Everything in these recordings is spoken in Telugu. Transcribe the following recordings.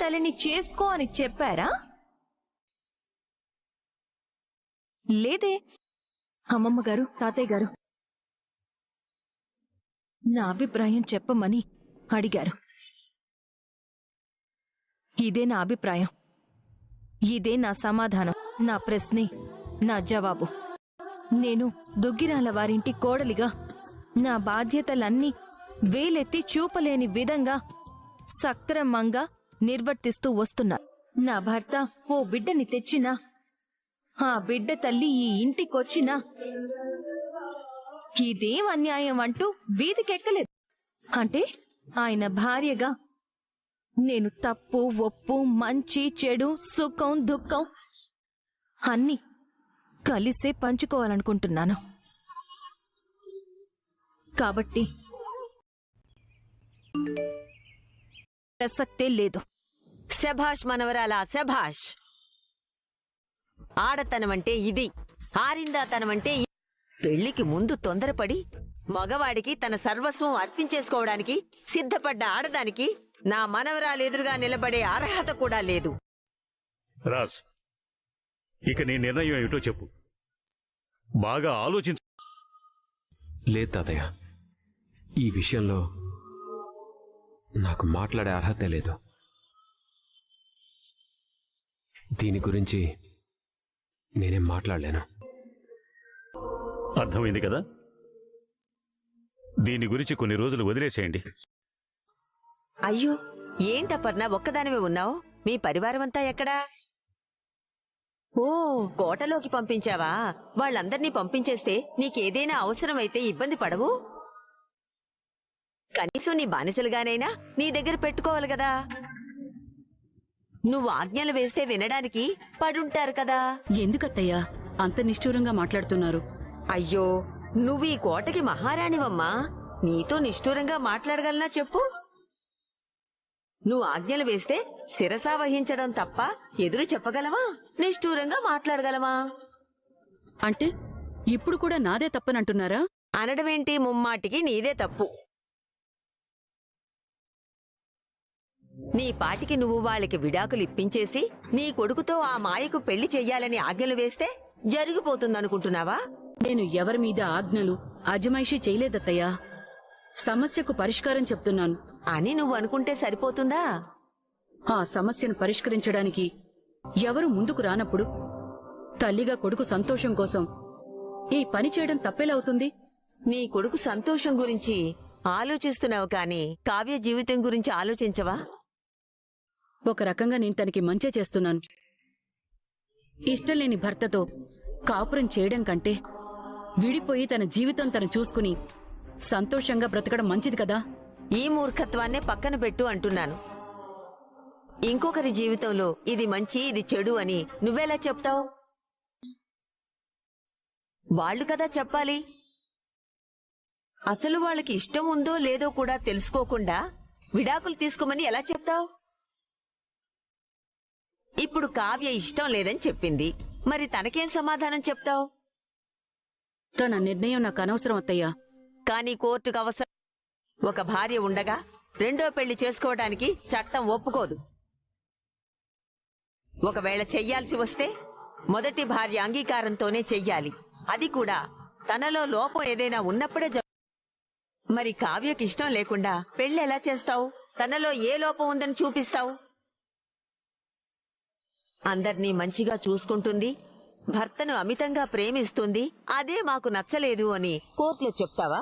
తల్లిని చేసుకో అని చెప్పారా? లేదే. అమ్మమ్మ గారు, తాతయ్య గారు నా అభిప్రాయం చెప్పమని అడిగారు. ఇదే నా అభిప్రాయం, ఇదే నా సమాధానం, నా ప్రశ్నే నా జవాబు. నేను దుగ్గిరాల వారింటి కోడలిగా నా బాధ్యతలన్నీ వేలెత్తి చూపలేని విధంగా సక్రమంగా నిర్వర్తిస్తూ వస్తున్నా. నా భర్త ఓ బిడ్డని తెచ్చినా, ఆ బిడ్డ తల్లి ఈ ఇంటికొచ్చినా ఇదేం అన్యాయం అంటూ వీధికెక్కలేదు. అంటే ఆయన భార్యగా నేను తప్పు ఒప్పు, మంచి చెడు, సుఖం దుఃఖం అన్నీ కలిసే పంచుకోవాలనుకుంటున్నాను. కాబట్టి ప్రసక్తే లేదు. శభాష్ మనవరాలా, శభాష్. ఆడతనమంటే ఇది, ఆరిందాతనమంటే పెళ్లికి ముందు తొందరపడి మగవాడికి తన సర్వస్వం అర్పించేసుకోవడానికి సిద్ధపడ్డ ఆడదానికి నా మనవరాలెదురుగా నిలబడే అర్హత కూడా లేదు. రాజ్, ఇక నీ నిర్ణయం ఏమిటో చెప్పు. బాగా ఆలోచించు. లేదు తాతయ్య, ఈ విషయంలో నాకు మాట్లాడే అర్హతే లేదు. దీని గురించి నేనేం మాట్లాడలేను. అర్థమైంది కదా? దీని గురించి కొన్ని రోజులు వదిలేసేయండి. అయ్యో, ఏంటపర్ణ ఒక్కదానివే ఉన్నావు? మీ పరివారమంతా ఎక్కడా? ఓ, కోటలోకి పంపించావా? వాళ్ళందర్నీ పంపించేస్తే నీకేదైనా అవసరమైతే ఇబ్బంది పడవు? కనీసం నీ బానిసలుగానైనా నీ దగ్గర పెట్టుకోవాలి కదా. నువ్వు ఆజ్ఞలు వేస్తే వినడానికి పడుంటారు కదా. ఎందుకత్తయ్యా అంత నిష్ఠూరంగా మాట్లాడుతున్నారు? అయ్యో, నువ్వు ఈ కోటకి మహారాణివమ్మా. నీతో నిష్ఠూరంగా మాట్లాడగలనా చెప్పు? నువ్వు ఆజ్ఞలు వేస్తే శిరసా వహించడం తప్ప ఎదురు చెప్పగలమా? నిష్ఠూరంగా మాట్లాడగలమా? అంటే ఇప్పుడు కూడా నాదే తప్పనంటున్నారా? అనడమేంటి, ముమ్మాటికి నీదే తప్పు. నీ పాటికి నువ్వు వాళ్ళకి విడాకులు ఇప్పించేసి నీ కొడుకుతో ఆ మాయకు పెళ్లి చెయ్యాలని ఆజ్ఞలు వేస్తే జరిగిపోతుందనుకుంటున్నావా? నేను ఎవరి మీద ఆజ్ఞలు అజమాయిషీ చేయలేదత్తయ్యా. సమస్యకు పరిష్కారం చెప్తున్నాను అని నువ్వు అనుకుంటే సరిపోతుందా? ఆ సమస్యను పరిష్కరించడానికి ఎవరు ముందుకు రానప్పుడు తల్లిగా కొడుకు సంతోషం కోసం ఈ పని చేయడం తప్పేలవుతుంది. నీ కొడుకు సంతోషం గురించి ఆలోచిస్తున్నావు కాని కావ్య జీవితం గురించి ఆలోచించవా? ఒక రకంగా నేను తనకి మంచే చేస్తున్నాను. ఇష్టం లేని భర్తతో కాపురం చేయడం కంటే విడిపోయి తన జీవితం తను చూసుకుని సంతోషంగా బ్రతకడం మంచిది కదా. ఈ మూర్ఖత్వాన్నే పక్కన పెట్టు అంటున్నాను. ఇంకొకరి జీవితంలో ఇది మంచి ఇది చెడు అని నువ్వెలా చెప్తావు? వాళ్ళు కదా చెప్పాలి. అసలు వాళ్ళకి ఇష్టం ఉందో లేదో కూడా తెలుసుకోకుండా విడాకులు తీసుకోమని ఎలా చెప్తావు? ఇప్పుడు కావ్య ఇష్టం లేదని చెప్పింది, మరి తనకేం సమాధానం చెప్తావు? తన నిర్ణయం నాకు అనవసరం అత్తయ్యా. కానీ కోర్టుకు అవసరం. ఒక భార్య ఉండగా రెండో పెళ్లి చేసుకోవడానికి చట్టం ఒప్పుకోదు. ఒకవేళ చెయ్యాల్సి వస్తే మొదటి భార్య అంగీకారంతోనే చెయ్యాలి. అది కూడా తనలో లోపం ఏదైనా ఉన్నప్పుడే. మరి కావ్యకి ఇష్టం లేకుండా పెళ్లి ఎలా చేస్తావు? తనలో ఏ లోపం ఉందని చూపిస్తావు? అందర్నీ మంచిగా చూసుకుంటుంది, భర్తను అమితంగా ప్రేమిస్తుంది, అదే మాకు నచ్చలేదు అని కోర్టులో చెప్తావా?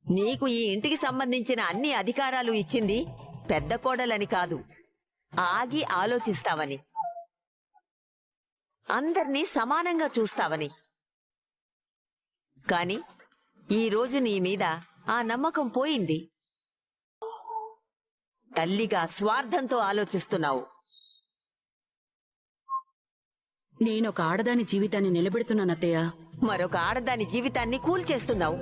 నీకు ఈ ఇంటికి సంబంధించిన అన్ని అధికారాలు ఇచ్చింది పెద్ద కోడలని కాదు, ఆగి ఆలోచిస్తావని, అందర్నీ సమానంగా చూస్తావని. కాని ఈరోజు నీ మీద ఆ నమ్మకం పోయింది. తల్లిగా స్వార్థంతో ఆలోచిస్తున్నావు. నేనొక ఆడదాని జీవితాన్ని నిలబెడుతున్నానత్తయ్యా. మరొక ఆడదాని జీవితాన్ని కూల్చేస్తున్నావు.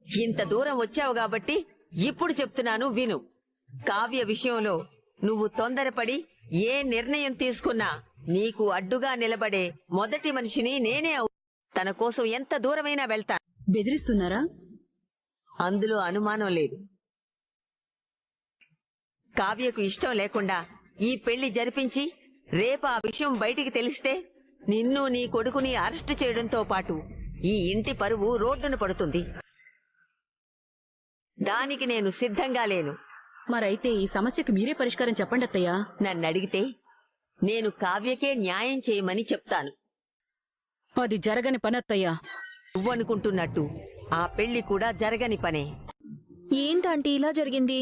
ఇంత దూరం వచ్చావు కాబట్టి ఇప్పుడు చెప్తున్నాను విను. కావ్య విషయంలో నువ్వు తొందరపడి ఏ నిర్ణయం తీసుకున్నా నీకు అడ్డుగా నిలబడే మొదటి మనిషిని నేనే. తన కోసం ఎంత దూరమైనా వెళ్తాను. బెదిరిస్తున్నారా? అందులో అనుమానం లేదు. కావ్యకు ఇష్టం లేకుండా ఈ పెళ్లి జరిపించి రేపు ఆ విషయం బయటికి తెలిస్తే నిన్ను నీ కొడుకుని అరెస్టు చేయడంతో పాటు ఈ ఇంటి పరువు రోడ్డున పడుతుంది. దానికి నేను సిద్ధంగా లేను. మరైతే ఈ సమస్యకు మీరే పరిష్కారం చెప్పండి అత్తయ్య. నన్నడిగితే నేను కావ్యకే న్యాయం చేయమని చెప్తాను. అది జరగని పని అత్తయ్య. నువ్వనుకుంటున్నట్టు ఆ పెళ్లి కూడా జరగని పనే. ఏంటంటే ఇలా జరిగింది?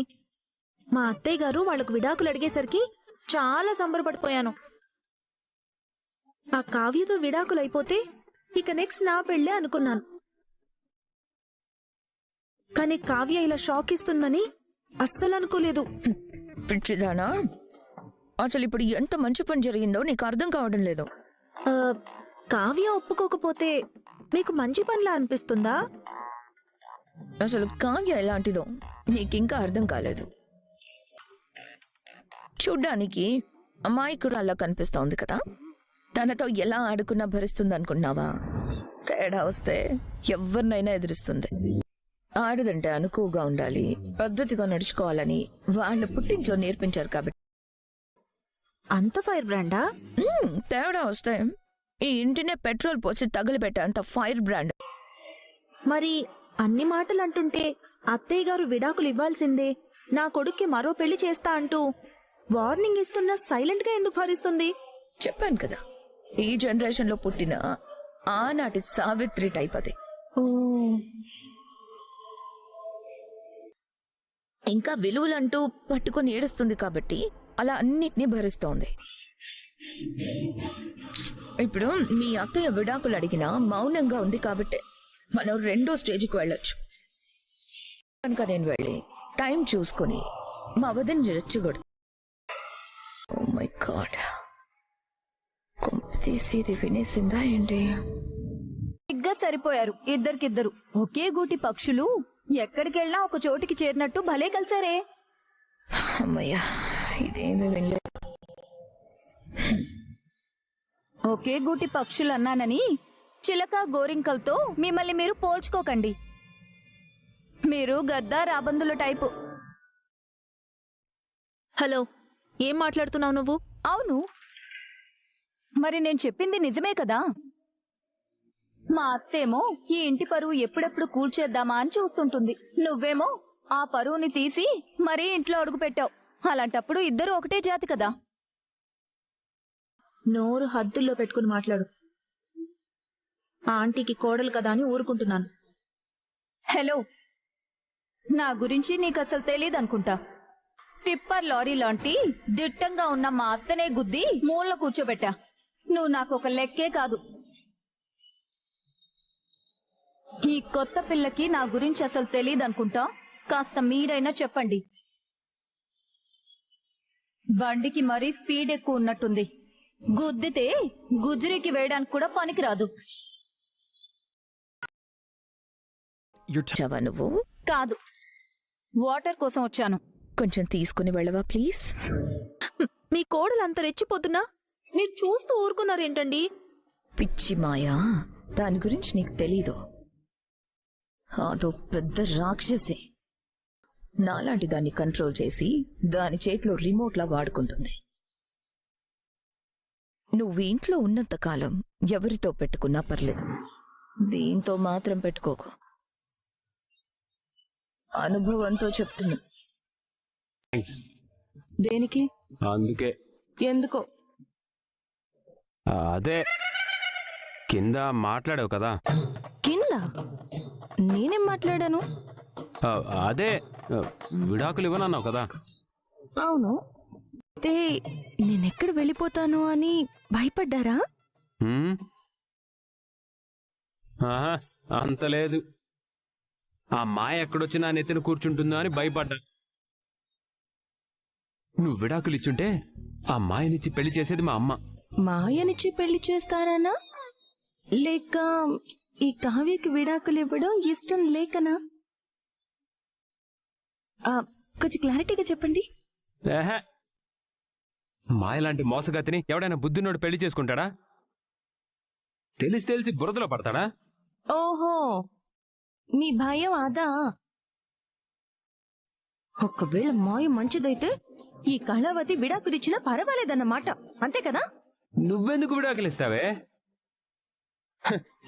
మా అత్తయ్య గారు వాళ్లకు విడాకులు అడిగేసరికి చాలా సంబరపడిపోయాను. ఆ కావ్యతో విడాకులు అయిపోతే ఇక నెక్స్ట్ నా పెళ్ళే అనుకున్నాను. కానీ కావ్య ఇలా షాక్ ఇస్తుందని అస్సలు అనుకోలేదు. పిచ్చిదానా, అసలు ఇప్పుడు ఎంత మంచి పని జరిగిందో నీకు అర్థం కావడం లేదు. ఆ, కావ్య ఒప్పుకోకపోతే మీకు మంచి పనిలా అనిపిస్తుందా? అసలు కావ్య ఎలాంటిదో నీకింకా అర్థం కాలేదు. చూడ్డానికి అమాయకురాల్లా కనిపిస్తోంది కదా, తనతో ఎలా ఆడుకున్నా భరిస్తుంది అనుకున్నావా? తేడా వస్తే ఎవరినైనా ఎదిరిస్తుంది. ఆడదంటే అనుకువగా ఉండాలి, పద్ధతిగా నడుచుకోవాలని వాళ్ళ పుట్టింట్లో నేర్పించారు కాబట్టి. అంత ఫైర్ బ్రాండా? తేడా వస్తే ఈ ఇంటినే పెట్రోల్ పోసి తగిలిపెట్టే అంత ఫైర్ బ్రాండ్. మరి అన్ని మాటలు అంటుంటే అత్తయ్య గారు విడాకులు ఇవ్వాల్సిందే, నా కొడుక్కి మరో పెళ్లి చేస్తా అంటూ వార్నింగ్ ఇస్తున్నా సైలెంట్ గా ఎందుకు భరిస్తుంది? చెప్పాను కదా, ఈ జనరేషన్ లో పుట్టిన ఆనాటి సావిత్రి టైప్ అది. ఓ, ఇంకా విలువలంటూ పట్టుకొని ఏడుస్తుంది కాబట్టి అలా అన్నిటినీ భరిస్తోంది. ఇప్పుడు మీ అత్తయ్య విడాకులు అడిగినా మౌనంగా ఉంది కాబట్టి మనం రెండో స్టేజ్కి వెళ్ళొచ్చు. కనుక నేను వెళ్ళి టైం చూసుకొని మా వదిన రెచ్చగొడు. ఓ మై గాడ్, కొంప తీసి ఇది వినేసిందా ఏంటి? సరిగ్గా సరిపోయారు ఇద్దరికిద్దరు. ఒకే గూటి పక్షులు ఎక్కడికెళ్ళినా ఒక చోటికి చేరినట్టు భలే కలిసారే. అమ్మయ్యా, ఇదేమీ వినలేదు. ఒకే గూటి పక్షులు అన్నానని చిలక గోరింకలతో మిమ్మల్ని మీరు పోల్చుకోకండి. మీరు గద్ద రాబందుల టైపు. హలో, ఏం మాట్లాడుతున్నావు నువ్వు? అవును, మరి నేను చెప్పింది నిజమే కదా. మా అత్తేమో ఈ ఇంటి పరువు ఎప్పుడెప్పుడు కూల్చేద్దామా అని చూస్తుంటుంది. నువ్వేమో ఆ పరువుని తీసి మరీ ఇంట్లో అడుగు పెట్టావు. అలాంటప్పుడు ఇద్దరు ఒకటే జాతి కదా. నోరు హద్దుల్లో పెట్టుకుని మాట్లాడు. ఆ ఆంటీకి కోడలు కదా అని ఊరుకుంటున్నాను. హలో, నా గురించి నీకు అసలు తెలియదనుకుంటా. టిప్పర్ లారీ లాంటి దిట్టంగా ఉన్న మా అత్తనే గుద్ది మూల కూర్చోబెట్టా. నువ్వు నాకు ఒక లెక్కే కాదు. ఈ కొత్త పిల్లకి నా గురించి అసలు తెలియదనుకుంటా. కాస్త మీరైనా చెప్పండి. బండికి మరీ స్పీడ్ ఎక్కువ ఉన్నట్టుంది. గుద్దితే గుజ్జరికి వేయడానికి కూడా పనికిరాదు. వచ్చావా నువ్వు? కాదు, వాటర్ కోసం వచ్చాను. కొంచెం తీసుకుని వెళ్ళవా ప్లీజ్? మీ కోడలు అంత రెచ్చిపోతున్నా మీరు చూస్తూ ఊరుకున్నారేంటండి? పిచ్చి మాయా, దాని గురించి నీకు తెలీదు. అదో పెద్ద రాక్షసి. నాలాంటి దాన్ని కంట్రోల్ చేసి దాని చేతిలో రిమోట్లా వాడుకుంటుంది. నువ్వు ఇంట్లో ఉన్నంత కాలం ఎవరితో పెట్టుకున్నా పర్లేదు, దీంతో మాత్రం పెట్టుకోకు. అనుభవంతో చెప్తున్నా. దేనికి? అందుకే ఎందుకో? అదే కింద మాట్లాడావు కదా. కింద నేనేం మాట్లాడాను? అదే విడాకులు ఇవ్వనన్నావు కదా. అవును, అయితే నేనెక్కడ వెళ్ళిపోతాను అని భయపడ్డారా? హ్మ్? ఆహా, అంత లేదు. ఆ మాయ ఎక్కడొచ్చినా నెత్తిన కూర్చుంటుందో అని భయపడ్డా. నువ్వు విడాకులు ఇచ్చుంటే ఆ మాయనిచ్చి పెళ్లి చేసేది మా అమ్మ. మాయనిచ్చి పెళ్లి చేస్తారనా, లేక ఈ కావ్యకి విడాకులు ఇవ్వడం ఇష్టం లేకనా? కొంచెం క్లారిటీగా చెప్పండి. ఏహే, మాయలాంటి మోసగతిని ఎవడైనా బుద్ధినోడు పెళ్లి చేసుకుంటాడా? తెలిసి బురదలో పడతాడా? ఓహో, మీ భయం అదా? ఒకవేళ మాయ మంచిదైతే ఈ కళావతి విడాకులిచ్చినా పర్వాలేదన్నమాట అంతే కదా? నువ్వెందుకు విడాకులు ఇస్తావే?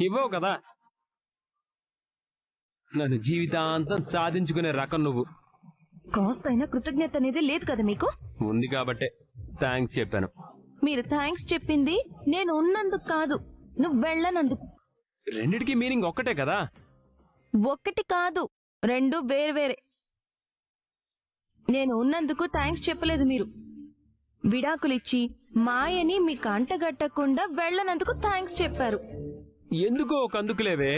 ఇవ్వవు కదా. నన్ను జీవితాంతం సాధించుకునే రకం నువ్వు. కాస్తైనా కృతజ్ఞత అనేది లేదు కదా మీకు? ఉంది కాబట్టే థ్యాంక్స్ చెప్పాను. మీరు థ్యాంక్స్ చెప్పింది నేను ఉన్నందుకు కాదు, నువ్వు వెళ్ళనందుకు. రెండిటికి మీనింగ్ ఒక్కటే కదా. ఒక్కటి కాదు, రెండు వేరే. నేను ఉన్నందుకు థ్యాంక్స్ చెప్పలేదు మీరు. విడాకులిచ్చి మాయని మీకు అంటగట్టకుండా వెళ్ళనందుకు థ్యాంక్స్ చెప్పారు. ఎందుకో ఒక అందుకులేవే.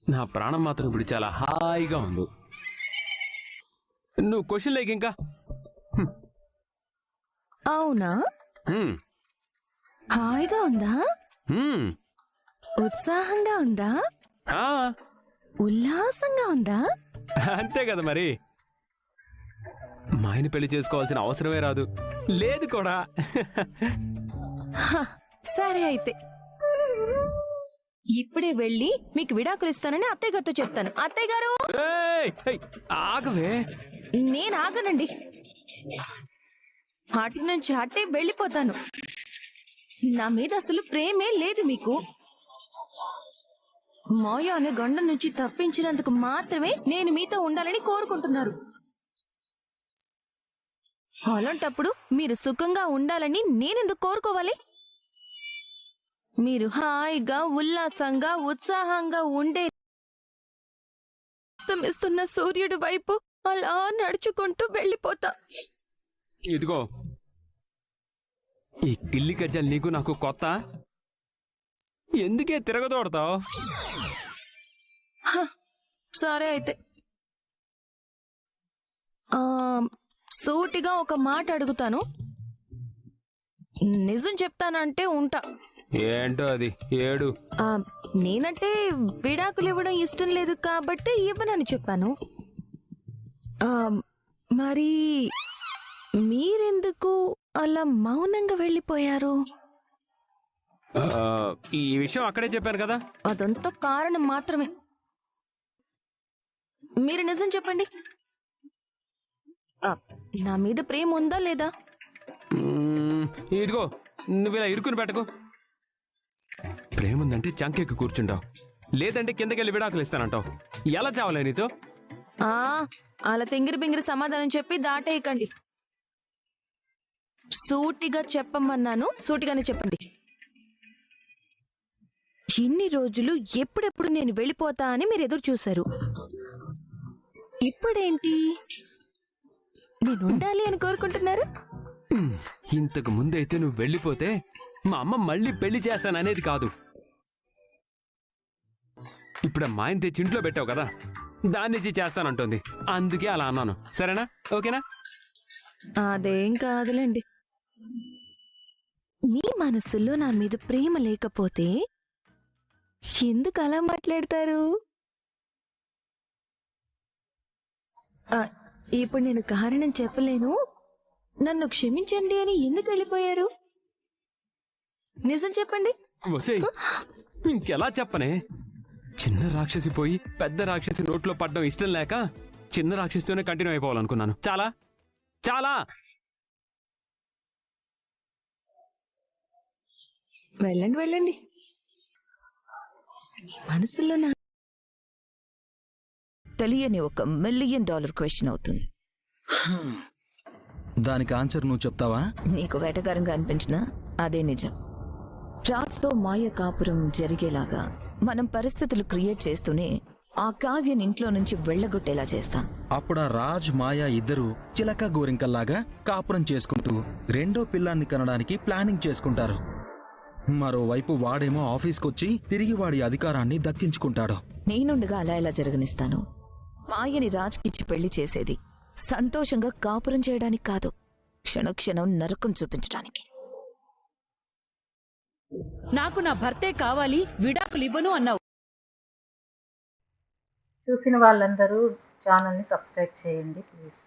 నా ప్రాణం మాత్రం ఇప్పుడు చాలా హాయిగా ఉంది. నువ్వు క్వశ్చన్ లేక ఇంకా. అవునా? హ్మ్. హాయిగా ఉందా? హ్మ్. ఉత్సాహంగా ఉందా? ఆ, ఉల్లాసంగా ఉందా? అంతే కదా మరి. మా ఆయన పెళ్లి చేసుకోవాల్సిన అవసరమే రాదు, లేదు కూడా. హ, సరే అయితే ఇప్పుడే వెళ్ళి మీకు విడాకులు ఇస్తానని అత్తయ్య గారితో చెప్తాను. అత్తయ్య గారు, ఏయ్, ఏయ్, ఆగవే. నేను ఆగనండి. అటు నుంచి అట్టే వెళ్ళిపోతాను. నా మీద అసలు ప్రేమే లేదు మీకు. మాయ అనే గండం నుంచి తప్పించినందుకు మాత్రమే నేను మీతో ఉండాలని కోరుకుంటున్నారు. అలాంటప్పుడు మీరు సుఖంగా ఉండాలని నేనెందుకు కోరుకోవాలి? మీరు హాయిగా ఉల్లాసంగా ఉత్సాహంగా ఉండే అస్తమిస్తున్న సూర్యుడి వైపు అలా నడుచుకుంటూ వెళ్ళిపోతా. ఇదిగో, ఈ కిల్లి కజ్జాలు నీకు నాకు కొత్త. ఎందుకే తిరగదోడతావు? సరే అయితే సూటిగా ఒక మాట అడుగుతాను, నిజం చెప్తానంటే ఉంటా. ఏంటో అది, ఏడు. నేనంటే విడాకులు ఇవ్వడం ఇష్టం లేదు కాబట్టి ఇవ్వనని చెప్పాను. మరి మీరెందుకు అలా మౌనంగా వెళ్ళిపోయారు? ఈ విషయం అక్కడే చెప్పాను కదా. అదంతా కారణం మాత్రమే. మీరు నిజం చెప్పండి, నా మీద ప్రేమ ఉందా లేదా? ఇదిగో, నువ్వు ఇలా ఇరుకుని పెట్టకు. ప్రేమ ఉందంటే చంకెక్కి కూర్చుంటావు, లేదంటే కిందకెళ్ళి విడాకులు ఇస్తానంటావు. ఎలా చావలే నీతో? అలా తింగిరి బింగిరి సమాధానం చెప్పి దాటేయకండి. సూటిగా చెప్పమన్నాను, సూటిగానే చెప్పండి. ఇన్ని రోజులు ఎప్పుడెప్పుడు నేను వెళ్ళిపోతా అని మీరు ఎదురు చూశారు. ఇప్పుడేంటి నేను ఉండాలి అని కోరుకుంటున్నారు? ఇంతకు ముందైతే నువ్వు వెళ్ళిపోతే మా అమ్మ మళ్ళీ పెళ్లి చేస్తాననేది కాదు. ఇప్పుడు మా ఆయన తెచ్చి ఇంట్లో పెట్టావు కదా, దాన్నిచ్చి చేస్తానంటుంది. అందుకే అలా అన్నాను. సరేనా? ఓకేనా? అదేం కాదులేండి. మీ మనసులో నా మీద ప్రేమ లేకపోతే ఎందుకు అలా మాట్లాడతారు? ఇప్పుడు నేను కారణం చెప్పలేను. నన్ను క్షమించండి అని ఎందుకు వెళ్ళిపోయారు? నిజం చెప్పండి. వసేయ్, ఇంకెలా చెప్పనే? చిన్న రాక్షసి పోయి పెద్ద రాక్షసి నోట్లో పడ్డం ఇష్టం లేక చిన్న రాక్షసితోనే కంటిన్యూ అయిపోవాలనుకున్నాను. చాలా చాలా. వెళ్ళండి వెళ్ళండి. మీ మనసులో నా తెలియని ఒక $1 మిలియన్ క్వశ్చన్ అవుతుంది. దానికి ఆన్సర్ నువ్వు చెప్తావా? నీకు వేటగారంగా అనిపించినా అదే నిజం. రాజ్తో మాయ కాపురం జరిగేలాగా మనం పరిస్థితులు క్రియేట్ చేస్తూనే ఆ కావ్యని ఇంట్లో నుంచి వెళ్ళగొట్టేలా చేస్తాం. అప్పుడు ఆ రాజ్ మాయ ఇద్దరు చిలక గోరింకల్లాగా కాపురం చేసుకుంటూ రెండో పిల్లాన్ని కనడానికి ప్లానింగ్ చేసుకుంటారు. మరోవైపు వాడేమో ఆఫీస్కొచ్చి తిరిగి వాడి అధికారాన్ని దక్కించుకుంటాడు. నేనుండగా అలా ఎలా జరగనిస్తాను? మాయని రాజ్కిచ్చి పెళ్లి చేసేది సంతోషంగా కాపురం చేయడానికి కాదు, క్షణక్షణం నరకం చూపించడానికి. నాకు నా భర్తే కావాలి, విడాకులు ఇవ్వను అన్నావు. చూసిన వాళ్ళందరూ ఛానల్ని సబ్స్క్రైబ్ చేయండి ప్లీజ్.